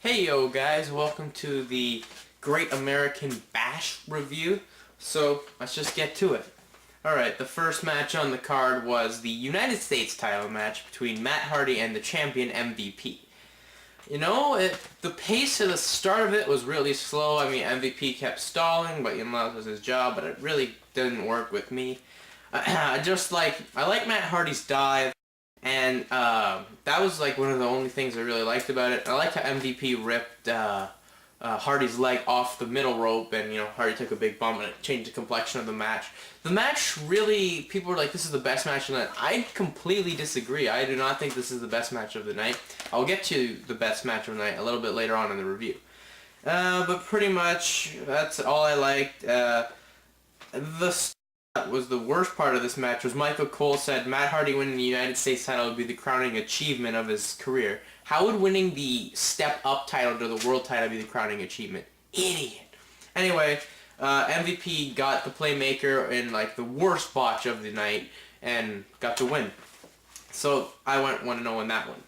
Hey yo guys, welcome to the Great American Bash review. So let's just get to it. Alright, the first match on the card was the United States title match between Matt Hardy and the champion MVP. You know, the pace at the start of it was really slow. I mean, MVP kept stalling, but you know, that was his job, but it really didn't work with me. I like Matt Hardy's dive. And that was like one of the only things I really liked about it. I liked how MVP ripped Hardy's leg off the middle rope, and you know, Hardy took a big bump and it changed the complexion of the match. The match really, people were like, this is the best match of the night. I completely disagree. I do not think this is the best match of the night. I'll get to the best match of the night a little bit later on in the review. But pretty much, that's all I liked. That was the worst part of this match was Michael Cole said Matt Hardy winning the United States title would be the crowning achievement of his career. How would winning the step-up title to the world title be the crowning achievement? Idiot. Anyway, MVP got the playmaker in like the worst botch of the night and got the win. So I want to know in that one.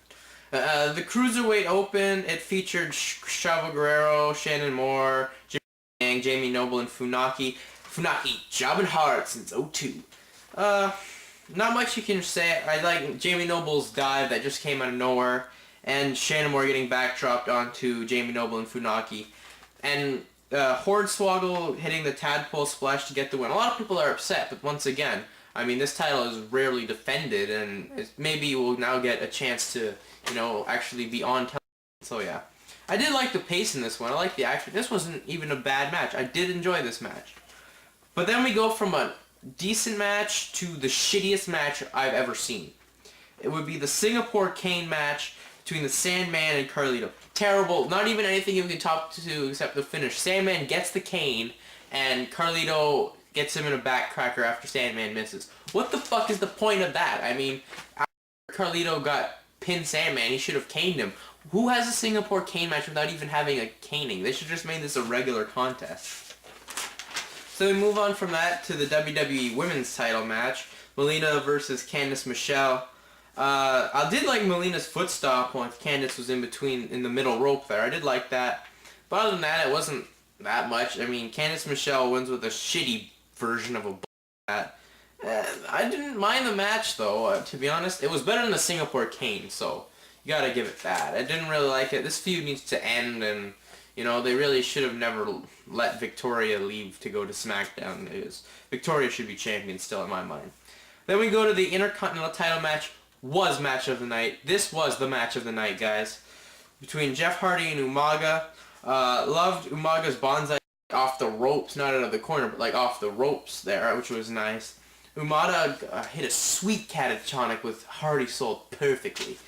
The Cruiserweight Open, it featured Chavo Guerrero, Shannon Moore, Jamie Noble, and Funaki, jobbing hard since 2002. Not much you can say. I like Jamie Noble's dive that just came out of nowhere, and Shannon Moore getting backdropped onto Jamie Noble and Funaki. And Hornswoggle hitting the tadpole splash to get the win. A lot of people are upset, but once again, I mean, this title is rarely defended, and maybe we'll now get a chance to, you know, actually be on television. So yeah. I did like the pace in this one. I like the action. This wasn't even a bad match. I did enjoy this match. But then we go from a decent match to the shittiest match I've ever seen. It would be the Singapore Cane match between the Sandman and Carlito. Terrible. Not even anything you can talk to except the finish. Sandman gets the cane, and Carlito gets him in a backcracker after Sandman misses. What the fuck is the point of that? I mean, after Carlito got pinned Sandman, he should have caned him. Who has a Singapore Cane match without even having a caning? They should just made this a regular contest. So we move on from that to the WWE Women's title match, Melina versus Candice Michelle. I did like Melina's foot stomp when Candice was in the middle rope there. I did like that. But other than that, it wasn't that much. I mean, Candice Michelle wins with a shitty version of a bat. I didn't mind the match, though, to be honest. It was better than the Singapore Cane, so you gotta give it that. I didn't really like it. This feud needs to end, and you know, they really should have never let Victoria leave to go to SmackDown. Victoria should be champion still in my mind. Then we go to the Intercontinental title match. Was match of the night. This was the match of the night, guys. Between Jeff Hardy and Umaga. Loved Umaga's bonsai off the ropes, not out of the corner, but like off the ropes there, which was nice. Umaga hit a sweet catatonic with Hardy sold perfectly.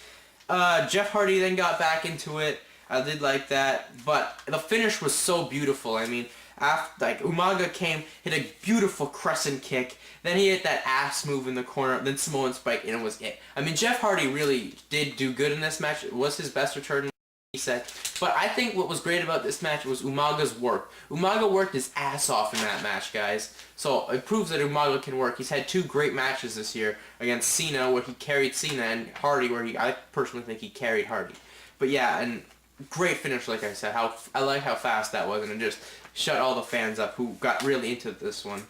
Jeff Hardy then got back into it. I did like that, but the finish was so beautiful. I mean, after like Umaga came, hit a beautiful crescent kick, then he hit that ass move in the corner, then Samoan Spike, and it was it. I mean, Jeff Hardy really did do good in this match. It was his best return, he said. But I think what was great about this match was Umaga's work. Umaga worked his ass off in that match, guys. So it proves that Umaga can work. He's had two great matches this year against Cena, where he carried Cena, and Hardy, where I personally think he carried Hardy. But yeah, and great finish, like I said. I like how fast that was, and it just shut all the fans up who got really into this one.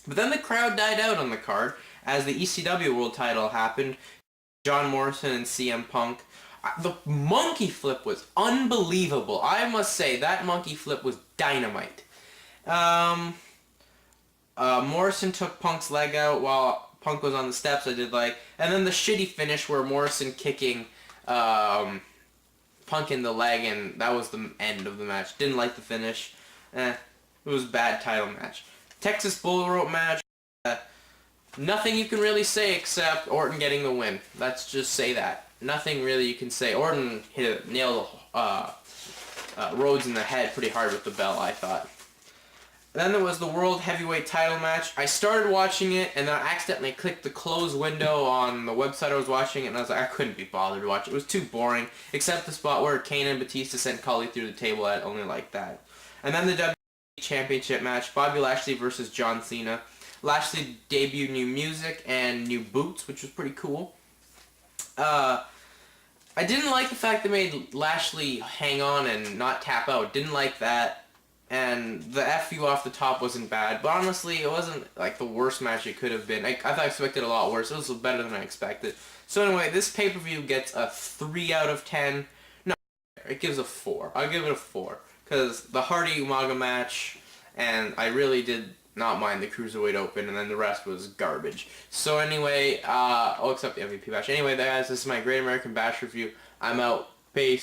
But then the crowd died out on the card as the ECW World Title happened. John Morrison and CM Punk. The monkey flip was unbelievable. I must say, that monkey flip was dynamite. Morrison took Punk's leg out while Punk was on the steps, I did like. And then the shitty finish where Morrison kicking Punk in the leg, and that was the end of the match. Didn't like the finish. It was a bad title match. Texas Bull Rope match. Nothing you can really say except Orton getting the win. Let's just say that. Nothing really you can say. Orton nailed Rhodes in the head pretty hard with the bell, I thought. Then there was the World Heavyweight title match. I started watching it, and then I accidentally clicked the close window on the website I was watching it, and I was like, I couldn't be bothered to watch it. It was too boring, except the spot where Kane and Batista sent Khali through the table. I only liked that. And then the WWE Championship match, Bobby Lashley versus John Cena. Lashley debuted new music and new boots, which was pretty cool. I didn't like the fact they made Lashley hang on and not tap out. Didn't like that. And the FU off the top wasn't bad. But honestly, it wasn't like the worst match it could have been. I thought I expected a lot worse. It was better than I expected. So anyway, this pay-per-view gets a 3 out of 10. No, it gives a 4. I'll give it a 4. Because the Hardy Umaga match, and I really did not mind the Cruiserweight Open, and then the rest was garbage. So anyway, except the MVP match. Anyway, guys, this is my Great American Bash review. I'm out. Peace.